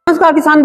नमस्कार किसान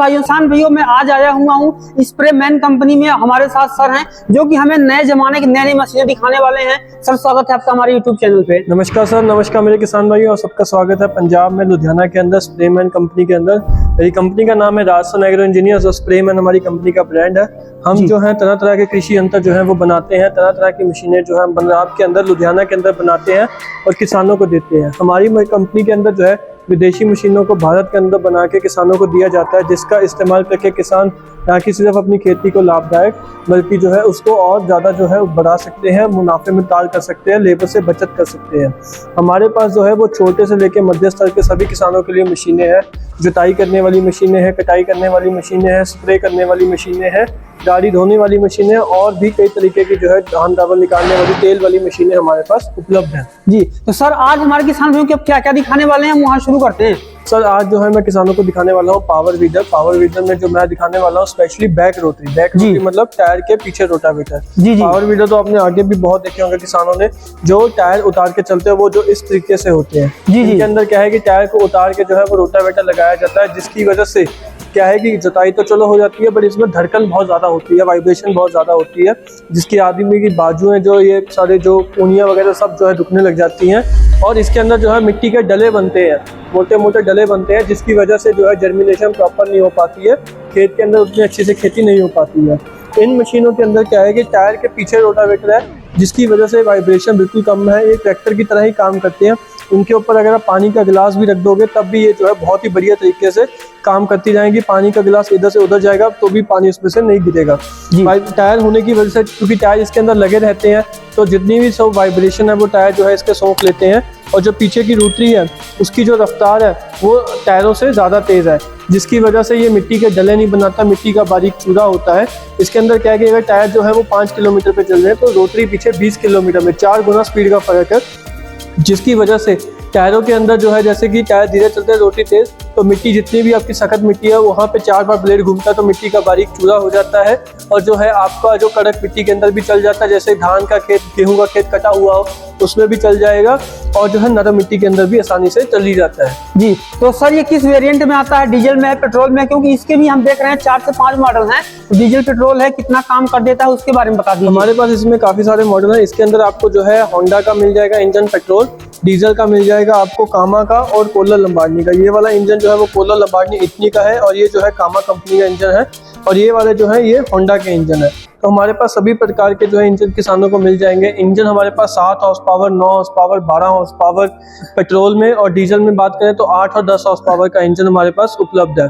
भाइयों मैं आज आया हुआ हूँ स्प्रे मैन कंपनी में। हमारे साथ सर हैं जो कि हमें नए जमाने की नई मशीनें दिखाने वाले हैं। सर स्वागत है आपका हमारे यूट्यूब चैनल पे। नमस्कार सर, नमस्कार मेरे किसान भाइयों और सबका स्वागत है पंजाब में लुधियाना के अंदर स्प्रे मैन कंपनी के अंदर। मेरी कंपनी का नाम है राजस्थान एग्रो इंजीनियर्स और स्प्रे मैन हमारी कंपनी का ब्रांड है। हम जो है तरह तरह के कृषि यंत्र जो है वो बनाते हैं, तरह तरह की मशीनें जो है पंजाब के अंदर लुधियाना के अंदर बनाते हैं और किसानों को देते हैं। हमारी कंपनी के अंदर जो है विदेशी मशीनों को भारत के अंदर बना के किसानों को दिया जाता है, जिसका इस्तेमाल करके किसान ना कि सिर्फ अपनी खेती को लाभदायक बल्कि जो है उसको और ज़्यादा जो है बढ़ा सकते हैं, मुनाफे में ताल कर सकते हैं, लेबर से बचत कर सकते हैं। हमारे पास जो है वो छोटे से लेकर मध्य स्तर के सभी किसानों के लिए मशीनें हैं। जुताई करने वाली मशीनें हैं, कटाई करने वाली मशीनें हैं, स्प्रे करने वाली मशीनें हैं, गाड़ी धोने वाली मशीनें और भी कई तरीके की जो है धान दावल निकालने वाली तेल वाली मशीनें हमारे पास उपलब्ध हैं। जी तो सर आज हमारे किसान भाइयों को क्या क्या दिखाने वाले हैं, वहाँ शुरू करते हैं। सर आज जो है मैं किसानों को दिखाने वाला हूँ पावर वीडर। पावर वीडर में जो मैं दिखाने वाला हूँ स्पेशली बैक रोटरी मतलब टायर के पीछे रोटावेटर। पावर वीडर तो आपने आगे भी बहुत देखे होंगे किसानों ने, जो टायर उतार के चलते हैं वो जो इस तरीके से होते हैं। इनके अंदर क्या है कि टायर को उतार के जो है वो रोटावेटर लगाया जाता है, जिसकी वजह से क्या है कि जुताई तो चलो हो जाती है, बट इसमें धड़कन बहुत ज्यादा होती है, वाइब्रेशन बहुत ज्यादा होती है, जिसकी आदमी की बाजू है जो ये सारे जो पूनियां वगैरह सब जो है दुखने लग जाती हैं। और इसके अंदर जो है मिट्टी के डले बनते हैं, मोटे मोटे डले बनते हैं, जिसकी वजह से जो है जर्मिनेशन प्रॉपर नहीं हो पाती है, खेत के अंदर उतनी अच्छी से खेती नहीं हो पाती है। इन मशीनों के अंदर क्या है कि टायर के पीछे रोटावेटर है, जिसकी वजह से वाइब्रेशन बिल्कुल कम है, ये ट्रैक्टर की तरह ही काम करते हैं। उनके ऊपर अगर आप पानी का गिलास भी रख दोगे तब भी ये जो है बहुत ही बढ़िया तरीके से काम करती जाएंगी। पानी का गिलास इधर से उधर जाएगा तो भी पानी उसमें से नहीं गिरेगा। टायर होने की वजह से, क्योंकि टायर इसके अंदर लगे रहते हैं, तो जितनी भी सब वाइब्रेशन है वो टायर जो है इसके सोख लेते हैं। और जो पीछे की रोटरी है उसकी जो रफ्तार है वो टायरों से ज़्यादा तेज़ है, जिसकी वजह से ये मिट्टी के डले नहीं बनाता, मिट्टी का बारीक चूरा होता है। इसके अंदर क्या है कि अगर टायर जो है वो 5 किलोमीटर पे चल रहे हैं तो रोटरी पीछे 20 किलोमीटर में 4 गुना स्पीड का फर्क है, जिसकी वजह से टायरों के अंदर जो है जैसे कि टायर धीरे चलते हैं रोटरी तेज, तो मिट्टी जितनी भी आपकी सख्त मिट्टी है वहाँ पे 4 बार ब्लेड घूमता है तो मिट्टी का बारीक चूरा हो जाता है। और जो है आपका जो कड़क मिट्टी के अंदर भी चल जाता है, जैसे धान का खेत, गेहूं का खेत कटा हुआ हो उसमें भी चल जाएगा, और जो है नरम मिट्टी के अंदर भी आसानी से चल ही जाता है। जी तो सर ये किस वेरिएंट में आता है, डीजल में है, पेट्रोल में है? क्योंकि इसके भी हम देख रहे हैं 4 से 5 मॉडल हैं। डीजल पेट्रोल है, कितना काम कर देता है उसके बारे में बता दीजिए। हमारे पास इसमें काफी सारे मॉडल हैं। इसके अंदर आपको जो है होंडा का मिल जाएगा इंजन पेट्रोल, डीजल का मिल जाएगा आपको कामा का और कोलर लंबार्डनी का। ये वाला इंजन जो है वो कोलर लंबार्डनी इतनी का है और ये जो है कामा कंपनी का इंजन है, और ये वाले जो है ये होंडा के इंजन है। तो हमारे पास सभी प्रकार के जो है इंजन किसानों को मिल जाएंगे। इंजन हमारे पास 7 horse power, 9 horse power, 12 horse power petrol में, और डीजल में बात करें तो 8 और 10 हॉर्स पावर का इंजन हमारे पास उपलब्ध है।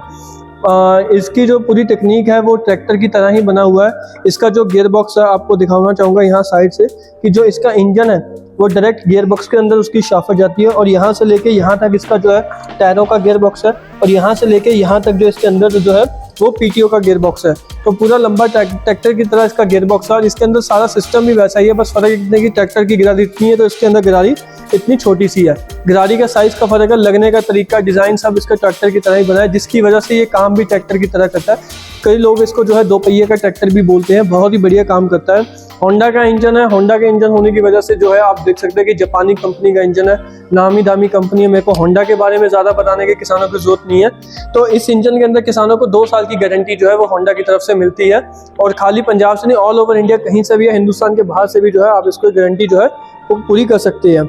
इसकी जो पूरी टेक्निक है वो ट्रैक्टर की तरह ही बना हुआ है। इसका जो गियर बॉक्स है आपको दिखाना चाहूँगा यहाँ साइड से, कि जो इसका इंजन है वो डायरेक्ट गियर बॉक्स के अंदर उसकी शाफट जाती है, और यहाँ से लेके यहाँ तक इसका जो है टायरों का गियर बॉक्स है, और यहाँ से लेके यहाँ तक जो इसके अंदर जो है वो पीटीओ का गियर बॉक्स है। तो पूरा लंबा ट्रैक्टर की तरह इसका गियर बॉक्स है, और इसके अंदर सारा सिस्टम भी वैसा ही है। बस फर्क इतने की ट्रैक्टर की गिरारी इतनी है तो इसके अंदर गिरारी इतनी छोटी सी है। गिरारी का साइज का फर्क है, लगने का तरीका, डिजाइन सब इसका ट्रैक्टर की तरह ही बना है, जिसकी वजह से ये काम भी ट्रैक्टर की तरह करता है। कई लोग इसको जो है 2 पहिए का ट्रैक्टर भी बोलते हैं, बहुत ही बढ़िया काम करता है। होंडा का इंजन है, होंडा के इंजन होने की वजह से जो है आप देख सकते हैं कि जापानी कंपनी का इंजन है, नामी दामी कंपनी है। मेरे को होंडा के बारे में ज़्यादा बताने के किसानों की जरूरत नहीं है। तो इस इंजन के अंदर किसानों को 2 साल की गारंटी जो है वो होंडा की तरफ से मिलती है, और खाली पंजाब से नहीं, ऑल ओवर इंडिया कहीं से भी है, हिंदुस्तान के बाहर से भी जो है आप इसको गारंटी जो है वो पूरी कर सकते हैं।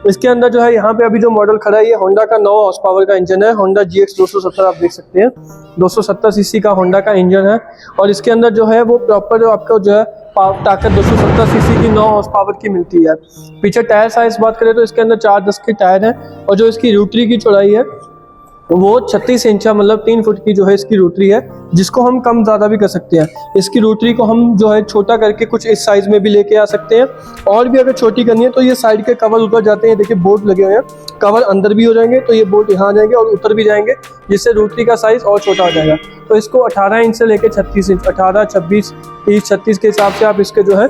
इसके अंदर जो है यहाँ पे अभी जो मॉडल खड़ा है ये होंडा का 9 हॉर्स पावर का इंजन है, होंडा GX 270 आप देख सकते हैं, 270 सीसी का होंडा का इंजन है। और इसके अंदर जो है वो प्रॉपर जो आपको जो है ताकत 270 सीसी की 9 हॉर्स पावर की मिलती है। पीछे टायर साइज बात करें तो इसके अंदर 410 के टायर हैं, और जो इसकी रोटरी की चौड़ाई है वो 36 इंच मतलब 3 फुट की जो है इसकी रोटरी है, जिसको हम कम ज़्यादा भी कर सकते हैं। इसकी रोटरी को हम जो है छोटा करके कुछ इस साइज़ में भी लेके आ सकते हैं, और भी अगर छोटी करनी है तो ये साइड के कवर उतर जाते हैं। देखिए बोल्ट लगे हुए हैं, कवर अंदर भी हो जाएंगे तो ये बोल्ट यहाँ आ जाएंगे और उतर भी जाएंगे, जिससे रोटरी का साइज़ और छोटा हो जाएगा। तो इसको 18 इंच से लेकर 36 इंच, 18, 26, 30, 36 के हिसाब से आप इसके जो है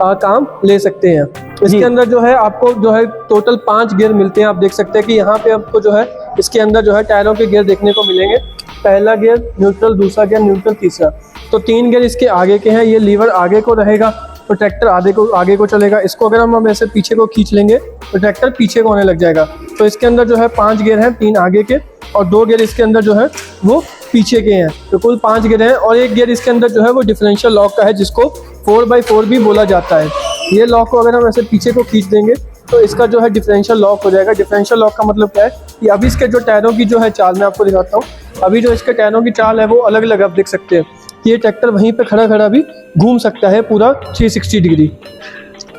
काम ले सकते हैं। इसके जी। अंदर जो है आपको जो है टोटल 5 गियर मिलते हैं। आप देख सकते हैं कि यहाँ पे आपको जो है इसके अंदर जो है टायरों के गियर देखने को मिलेंगे। पहला गियर न्यूट्रल, दूसरा गियर न्यूट्रल, तीसरा। तो 3 गियर इसके आगे के हैं। ये लीवर आगे को रहेगा तो ट्रैक्टर आगे को चलेगा। इसको अगर हम ऐसे पीछे को खींच लेंगे तो ट्रैक्टर पीछे को होने लग जाएगा। तो इसके अंदर जो है 5 गियर हैं, 3 आगे के और 2 गियर इसके अंदर जो है वो पीछे के हैं। तो कुल 5 गियर हैं और एक गियर इसके अंदर जो है वो डिफरेंशियल लॉक का है, जिसको 4x4 भी बोला जाता है। ये लॉक को अगर हम ऐसे पीछे को खींच देंगे तो इसका जो है डिफरेंशियल लॉक हो जाएगा। डिफरेंशियल लॉक का मतलब क्या है कि अभी इसके जो टायरों की जो है चाल मैं आपको दिखाता हूँ। अभी जो इसके टायरों की चाल है वो अलग अलग आप देख सकते हैं कि ये ट्रैक्टर वहीं पे खड़ा खड़ा भी घूम सकता है पूरा 360 डिग्री।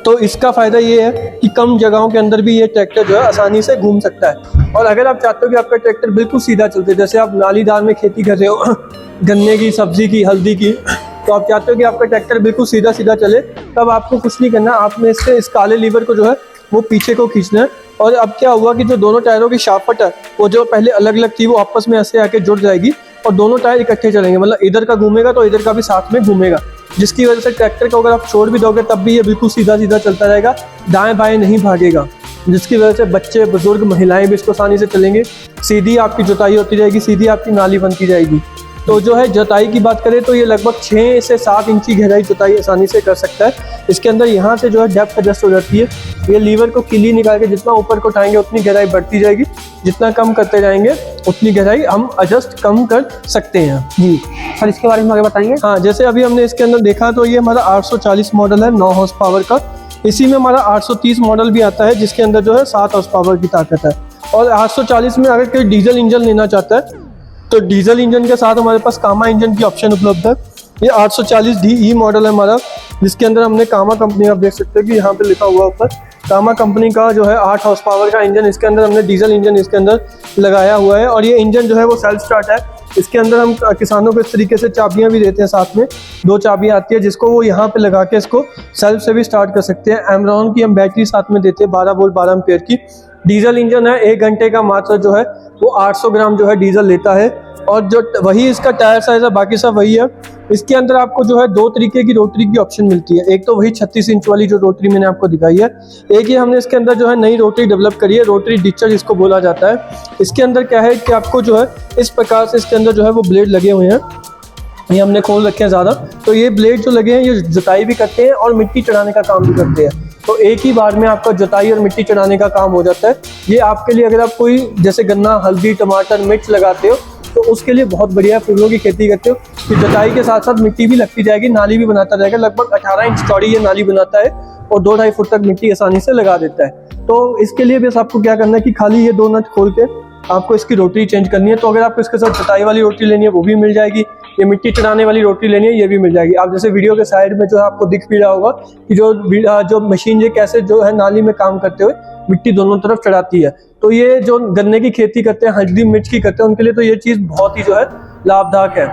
तो इसका फ़ायदा ये है कि कम जगहों के अंदर भी ये ट्रैक्टर जो है आसानी से घूम सकता है। और अगर आप चाहते हो कि आपका ट्रैक्टर बिल्कुल सीधा चलते, जैसे आप नालीदार में खेती कर रहे हो गन्ने की, सब्जी की, हल्दी की, तो आप चाहते हो कि आपका ट्रैक्टर बिल्कुल सीधा सीधा चले, तब आपको कुछ नहीं करना। आपने इसके इस काले लीवर को जो है वो पीछे को खींचना है। और अब क्या हुआ कि जो दोनों टायरों की शाफ्ट है वो जो पहले अलग अलग थी वो आपस में ऐसे आके जुड़ जाएगी और दोनों टायर इकट्ठे चलेंगे। मतलब इधर का घूमेगा तो इधर का भी साथ में घूमेगा, जिसकी वजह से ट्रैक्टर को अगर आप छोड़ भी दोगे तब भी ये बिल्कुल सीधा सीधा चलता रहेगा, दाएं बाएं नहीं भागेगा, जिसकी वजह से बच्चे, बुजुर्ग, महिलाएं भी इसको आसानी से चलेंगे। सीधी आपकी जुताई होती जाएगी, सीधी आपकी नाली बनती जाएगी। तो जो है जुताई की बात करें तो ये लगभग 6 से 7 इंच की गहराई जुताई आसानी से कर सकता है। इसके अंदर यहाँ से जो है डेप्थ एडजस्ट हो जाती है। ये लीवर को किली निकाल के जितना ऊपर को उठाएंगे उतनी गहराई बढ़ती जाएगी, जितना कम करते जाएंगे उतनी गहराई हम एडजस्ट कम कर सकते हैं। जी सर, इसके बारे में आगे बताएंगे। हाँ, जैसे अभी हमने इसके अंदर देखा तो ये हमारा 840 मॉडल है 9 हॉर्स पावर का। इसी में हमारा 830 मॉडल भी आता है जिसके अंदर जो है 7 हॉर्स पावर की ताकत है। और 840 में अगर कोई डीजल इंजन लेना चाहता है तो डीजल इंजन के साथ हमारे पास कामा इंजन की ऑप्शन उपलब्ध है। ये 840 DE मॉडल है हमारा, जिसके अंदर हमने कामा कंपनी, आप देख सकते हैं कि यहाँ पे लिखा हुआ ऊपर कामा कंपनी का जो है 8 हॉर्स पावर का इंजन, इसके अंदर हमने डीजल इंजन इसके अंदर लगाया हुआ है। और ये इंजन जो है वो सेल्फ स्टार्ट है। इसके अंदर हम किसानों को इस तरीके से चाबियां भी देते हैं, साथ में 2 चाबियां आती है जिसको वो यहाँ पे लगा के इसको सेल्फ से भी स्टार्ट कर सकते हैं। एमरॉन की हम बैटरी साथ में देते हैं 12 वोल्ट 12 एम्पेयर की। डीजल इंजन है, 1 घंटे का मात्र जो है वो 800 ग्राम जो है डीजल लेता है। और जो वही इसका टायर साइज है, बाकी सब वही है। इसके अंदर आपको जो है 2 तरीके की रोटरी की ऑप्शन मिलती है। एक तो वही 36 इंच वाली जो रोटरी मैंने आपको दिखाई है, एक ही हमने इसके अंदर जो है नई रोटरी डेवलप करी है, रोटरी डिस्चर जिसको बोला जाता है। इसके अंदर क्या है कि आपको जो है इस प्रकार से इसके अंदर जो है वो ब्लेड लगे हुए हैं, ये हमने खोल रखे हैं ज़्यादा। तो ये ब्लेड जो लगे हैं ये जुताई भी करते हैं और मिट्टी चढ़ाने का काम भी करते हैं। तो एक ही बार में आपका जुताई और मिट्टी चढ़ाने का काम हो जाता है। ये आपके लिए, अगर आप कोई जैसे गन्ना, हल्दी, टमाटर, मिर्च लगाते हो तो उसके लिए बहुत बढ़िया है। फूलों की खेती करते हो कि जुताई के साथ साथ मिट्टी भी लगती जाएगी, नाली भी बनाता जाएगा। लगभग 18 इंच चौड़ी ये नाली बनाता है और 2-2.5 फुट तक मिट्टी आसानी से लगा देता है। तो इसके लिए बस आपको क्या करना है कि खाली ये 2 नट खोल के आपको इसकी रोटरी चेंज करनी है। तो अगर आपको इसके साथ जुताई वाली रोटरी लेनी है वो भी मिल जाएगी, ये मिट्टी चढ़ाने वाली रोटरी लेनी है ये भी मिल जाएगी। आप जैसे वीडियो के साइड में जो है आपको दिख भी रहा होगा कि जो मशीन ये कैसे जो है नाली में काम करते हुए मिट्टी दोनों तरफ चढ़ाती है। तो ये जो गन्ने की खेती करते हैं, हल्दी मिर्च की करते हैं, उनके लिए तो ये चीज़ बहुत ही जो है लाभदायक है।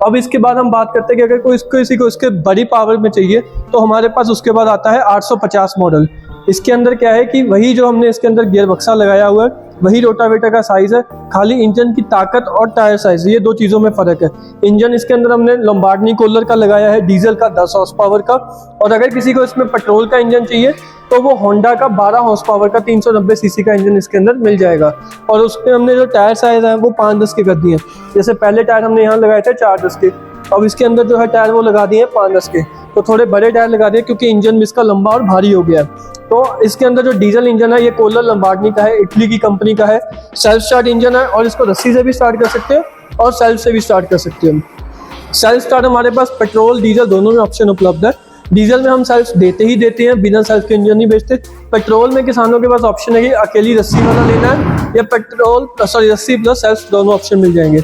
अब इसके बाद हम बात करते हैं कि अगर कोई किसी को इसके बड़ी पावर में चाहिए तो हमारे पास उसके बाद आता है 850 मॉडल। इसके अंदर क्या है कि वही जो हमने इसके अंदर गियर बक्सा लगाया हुआ है वही रोटावेटर का साइज है, खाली इंजन की ताकत और टायर साइज, ये 2 चीज़ों में फ़र्क है। इंजन इसके अंदर हमने लंबार्डिनी कोलर का लगाया है, डीजल का 10 हॉर्स पावर का। और अगर किसी को इसमें पेट्रोल का इंजन चाहिए तो वो होंडा का 12 हॉर्स पावर का 390 सीसी का इंजन इसके अंदर मिल जाएगा। और उसमें हमने जो टायर साइज है वो 5-10 के कर दिए हैं। जैसे पहले टायर हमने यहाँ लगाए थे 4-10 के, अब इसके अंदर जो है टायर वो लगा दिए हैं 5-10 के। तो थोड़े बड़े टायर लगा दिए क्योंकि इंजन भी इसका लंबा और भारी हो गया है। तो इसके अंदर जो डीजल इंजन है ये कोलर लंबार्डिनी का है, इटली की कंपनी का है। सेल्फ स्टार्ट इंजन है और इसको रस्सी से भी स्टार्ट कर सकते हैं और सेल्फ से भी स्टार्ट कर सकते हैं। सेल्फ स्टार्ट हमारे पास पेट्रोल डीजल दोनों में ऑप्शन उपलब्ध है। डीजल में हम सेल्फ देते हैं, बिना सेल्फ के इंजन नहीं बेचते। पेट्रोल में किसानों के पास ऑप्शन है कि अकेली रस्सी वाला लेना है या रस्सी प्लस सेल्फ, दोनों ऑप्शन मिल जाएंगे।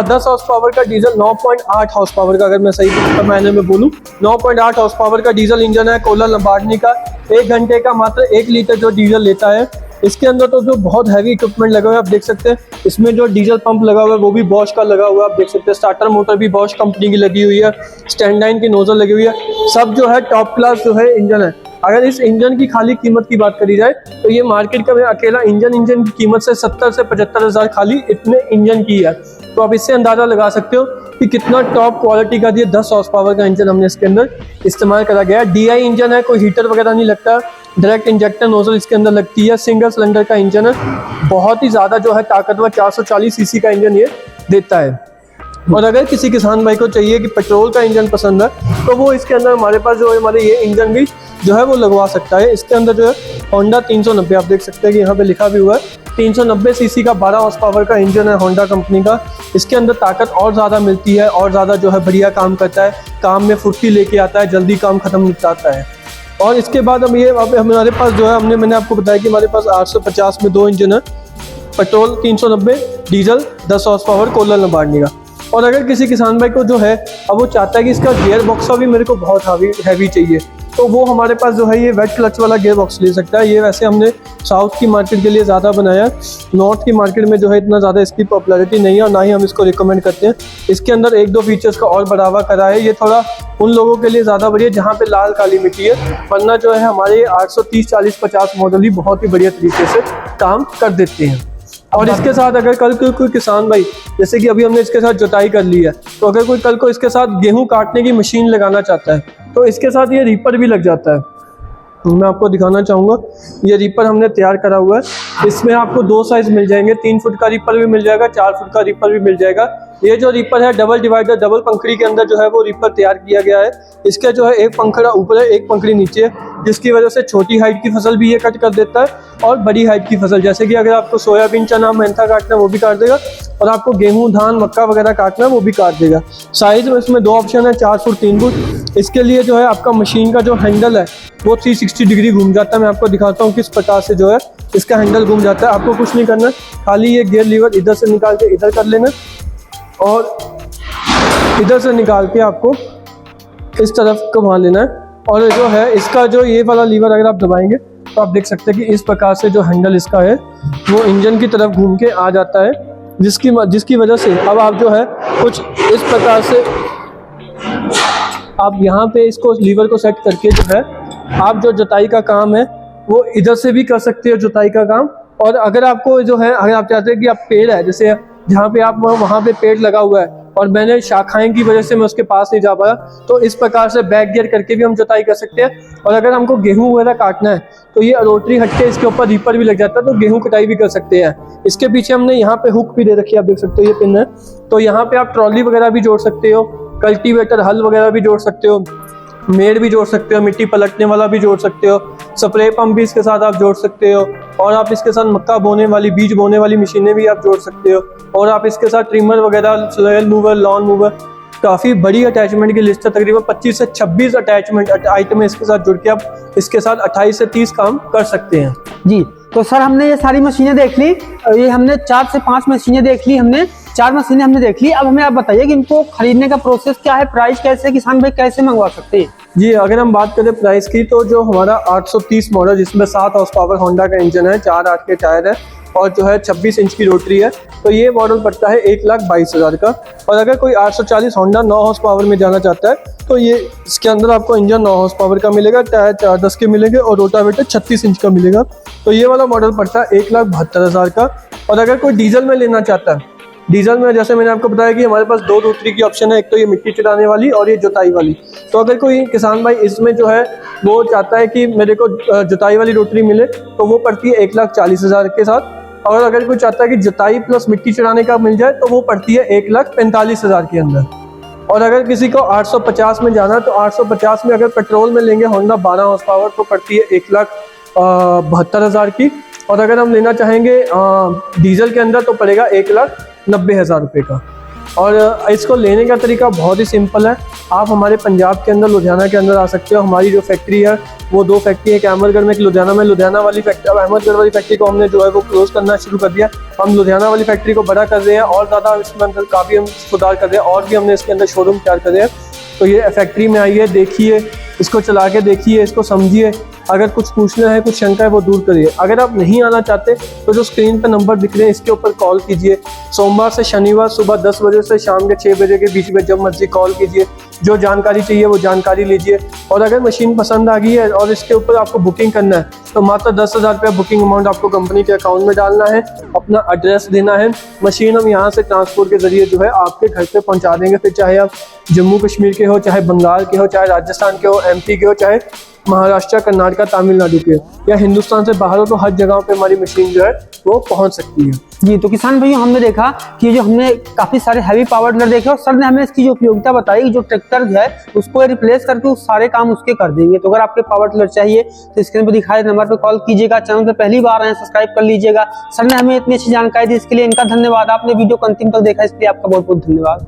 10 हॉर्स पावर का डीजल, 9.8 हॉर्स पावर का, अगर मैं सही पैमाने में बोलूँ 9.8 हॉर्स पावर का डीजल इंजन है कोलर लंबार्डिनी का। 1 घंटे का मात्र 1 लीटर जो डीजल लेता है। इसके अंदर तो जो बहुत हैवी इक्विपमेंट लगा हुआ है आप देख सकते हैं। इसमें जो डीजल पंप लगा हुआ है वो भी बॉश का लगा हुआ है, आप देख सकते हैं। स्टार्टर मोटर भी बॉश कंपनी की लगी हुई है, स्टैंडाइन की नोजल लगी हुई है। सब जो है टॉप क्लास जो है इंजन है। अगर इस इंजन की खाली कीमत की बात करी जाए तो ये मार्केट का अकेला इंजन की कीमत से 70 से 75 हज़ार खाली इतने इंजन की है। तो आप इससे अंदाज़ा लगा सकते हो कि कितना टॉप क्वालिटी का ये 10 हॉर्स पावर का इंजन हमने इसके अंदर इस्तेमाल करा गया है। DI इंजन है, कोई हीटर वगैरह नहीं लगता, डायरेक्ट इंजेक्टर नोजल इसके अंदर लगती है, सिंगल सिलेंडर का इंजन है, बहुत ही ज़्यादा जो है ताकतवर 440 सीसी का इंजन ये देता है। और अगर किसी किसान भाई को चाहिए कि पेट्रोल का इंजन पसंद है तो वो इसके अंदर हमारे पास जो है हमारे ये इंजन भी जो है वो लगवा सकता है। इसके अंदर जो है होंडा 390 आप देख सकते हैं कि यहाँ पे लिखा भी हुआ है 390 सीसी का 12 हॉर्स पावर का इंजन है होंडा कंपनी का। इसके अंदर ताकत और ज़्यादा मिलती है और ज़्यादा जो है बढ़िया काम करता है, काम में फुर्ती लेके आता है, जल्दी काम खत्म निपटाता है। और इसके बाद अब ये हमारे पास जो है मैंने आपको बताया कि हमारे पास 850 में 2 इंजन है, petrol 390, diesel 10 horse power Kohler लंबार्डी का। और अगर किसी किसान भाई को जो है अब वो चाहता है कि इसका गियर बॉक्स भी मेरे को बहुत हैवी चाहिए तो वो हमारे पास जो है ये वेट क्लच वाला गियर बॉक्स ले सकता है। ये वैसे हमने साउथ की मार्केट के लिए ज़्यादा बनाया है, नॉर्थ की मार्केट में जो है इतना ज़्यादा इसकी पॉपुलैरिटी नहीं है और ना ही हम इसको रिकमेंड करते हैं। इसके अंदर 1-2 फीचर्स का और बढ़ावा करा है, ये थोड़ा उन लोगों के लिए ज़्यादा बढ़िया जहाँ पे लाल काली मिट्टी है, वरना जो है हमारे 830, 40, 50 मॉडल ही बहुत ही बढ़िया तरीके से काम कर देते हैं। और इसके साथ अगर कल कोई किसान भाई जैसे कि अभी हमने इसके साथ जुताई कर ली है तो अगर कोई कल को इसके साथ गेहूं काटने की मशीन लगाना चाहता है तो इसके साथ ये रीपर भी लग जाता है। मैं आपको दिखाना चाहूँगा, ये रीपर हमने तैयार करा हुआ है। इसमें आपको 2 साइज मिल जाएंगे, 3 फुट का रीपर भी मिल जाएगा, 4 फुट का रीपर भी मिल जाएगा। ये जो रीपर है डबल डिवाइडर, डबल पंखड़ी के अंदर जो है वो रीपर तैयार किया गया है। इसका जो है एक पंखड़ा ऊपर है, एक पंखड़ी नीचे है, जिसकी वजह से छोटी हाइट की फसल भी ये कट कर देता है और बड़ी हाइट की फसल जैसे कि अगर आपको सोयाबीन, चना, मेंथा काटना है वो भी काट देगा और आपको गेहूं, धान, मक्का वगैरह काटना है वो भी काट देगा। साइज में इसमें 2 ऑप्शन है, 4 फुट, 3 फुट। इसके लिए जो है आपका मशीन का जो हैंडल है वो 360 डिग्री घूम जाता है। मैं आपको दिखाता हूँ किस प्रकार से जो है इसका हैंडल घूम जाता है। आपको कुछ नहीं करना, खाली ये गियर लीवर इधर से निकाल के इधर कर लेना और इधर से निकाल के आपको इस तरफ घुमा लेना है। और जो है इसका जो ये वाला लीवर अगर आप दबाएंगे तो आप देख सकते हैं कि इस प्रकार से जो हैंडल इसका है वो इंजन की तरफ घूम के आ जाता है, जिसकी वजह से अब आप जो है कुछ इस प्रकार से आप यहाँ पे इसको लीवर को सेट करके जो है आप जो जुताई का काम है वो इधर से भी कर सकते हो जुताई का काम। और अगर आपको जो है अगर आप चाहते हैं कि आप पेड़ है जैसे जहाँ पे आप वहाँ पे पेड़ लगा हुआ है और मैंने शाखाएं की वजह से मैं उसके पास नहीं जा पाया तो इस प्रकार से बैक गियर करके भी हम जुताई कर सकते हैं। और अगर हमको गेहूं वगैरह काटना है तो ये रोटरी हटके इसके ऊपर रीपर भी लग जाता है तो गेहूं कटाई भी कर सकते हैं। इसके पीछे हमने यहाँ पे हुक भी दे रखी है, आप देख सकते हो ये पिन है, तो यहाँ पे आप ट्रॉली वगैरह भी जोड़ सकते हो, कल्टीवेटर, हल वगैरह भी जोड़ सकते हो, मेड़ भी जोड़ सकते हो, मिट्टी पलटने वाला भी जोड़ सकते हो, स्प्रे पंप भी इसके साथ आप जोड़ सकते हो और आप इसके साथ मक्का बोने वाली, बीज बोने वाली मशीनें भी आप जोड़ सकते हो और आप इसके साथ ट्रिमर वगैरह, सोयल मूवर, लॉन मूवर, काफ़ी बड़ी अटैचमेंट की लिस्ट है। तकरीबन 25 से 26 अटैचमेंट आइटम इसके साथ जुड़ के आप इसके साथ 28 से 30 काम कर सकते हैं। जी तो सर हमने ये सारी मशीनें देख ली, ये हमने 4 से 5 मशीनें देख ली, हमने 4 मशीनें हमने देख ली। अब हमें आप बताइए कि इनको खरीदने का प्रोसेस क्या है, प्राइस कैसे, किसान भाई कैसे मंगवा सकते हैं? जी अगर हम बात करें प्राइस की तो जो हमारा 830 मॉडल जिसमें 7 हॉर्स पावर होंडा का इंजन है, 4/8 के टायर है और जो है 26 इंच की रोटरी है, तो ये मॉडल पड़ता है 1,22,000 का। और अगर कोई 840 होंडा 9 हॉर्स पावर में जाना चाहता है तो ये इसके अंदर आपको इंजन 9 हॉर्स पावर का मिलेगा, टायर 410 के मिलेंगे और रोटावेटर 36 इंच का मिलेगा। तो ये वाला मॉडल पड़ता है 1,72,000 का। और अगर कोई डीजल में लेना चाहता है, डीजल में जैसे मैंने आपको बताया कि हमारे पास 2 रोटरी की ऑप्शन है, एक तो ये मिट्टी चढ़ाने वाली और ये जुताई वाली। तो अगर कोई किसान भाई इसमें जो है वो चाहता है कि मेरे को जुताई वाली रोटरी मिले तो वो पड़ती है 1,40,000 के साथ। और अगर कोई चाहता है कि जुताई प्लस मिट्टी चढ़ाने का मिल जाए तो वो पड़ती है 1,45,000 के अंदर। और अगर किसी को 850 में जाना है तो 850 में अगर पेट्रोल में लेंगे होंडा 12 हॉर्स पावर तो पड़ती है 1,72,000 की। और अगर हम लेना चाहेंगे डीजल के अंदर तो पड़ेगा 1,90,000 रुपये का। और इसको लेने का तरीका बहुत ही सिंपल है, आप हमारे पंजाब के अंदर, लुधियाना के अंदर आ सकते हो। हमारी जो फैक्ट्री है वो 2 फैक्ट्री है, एक अहमदगढ़ में, एक लुधियाना में। लुधियाना वाली फैक्ट्री, अब अहमदगढ़ वाली फैक्ट्री को हमने जो है वो क्लोज करना शुरू कर दिया। हम लुधियाना वाली फैक्ट्री को बड़ा कर रहे हैं और ज़्यादा इसमें अंदर काफ़ी हम सुधार कर रहे हैं और भी हमने इसके अंदर शोरूम तैयार कर रहे हैं। तो ये फैक्ट्री में आइए, देखिए, इसको चला के देखिए, इसको समझिए, अगर कुछ पूछना है, कुछ शंका है वो दूर करिए। अगर आप नहीं आना चाहते तो जो स्क्रीन पर नंबर दिख रहे हैं इसके ऊपर कॉल कीजिए। सोमवार से शनिवार सुबह 10 बजे से शाम के 6 बजे के बीच में जब मर्जी कॉल कीजिए। जो जानकारी चाहिए वो जानकारी लीजिए। और अगर मशीन पसंद आ गई है और इसके ऊपर आपको बुकिंग करना है तो मात्र 10,000 रुपया बुकिंग अमाउंट आपको कंपनी के अकाउंट में डालना है, अपना एड्रेस देना है। मशीन हम यहाँ से ट्रांसपोर्ट के जरिए जो है आपके घर पे पहुँचा देंगे। फिर चाहे आप जम्मू कश्मीर के हो, चाहे बंगाल के हो, चाहे राजस्थान के हो, MP के हो, चाहे महाराष्ट्र, कर्नाटक, तमिलनाडु के, या हिंदुस्तान से बाहर हो, तो हर जगह पे हमारी मशीन जो है वो पहुंच सकती है। जी, तो किसान भाइयों हमने देखा कि जो हमने काफी सारे हैवी पावर टिलर देखे और सर ने हमें इसकी जो उपयोगिता बताई, जो ट्रैक्टर है उसको रिप्लेस करके उस सारे काम उसके कर देंगे। तो अगर आपके पावर टिलर चाहिए तो स्क्रीन पर दिखाए नंबर पर कॉल कीजिएगा। चैनल पे पहली बार आए सब्सक्राइब कर लीजिएगा। सर ने हमें इतनी अच्छी जानकारी दी, इसके लिए इनका धन्यवाद। आपने वीडियो को अंतिम तक देखा, इसलिए आपका बहुत बहुत धन्यवाद।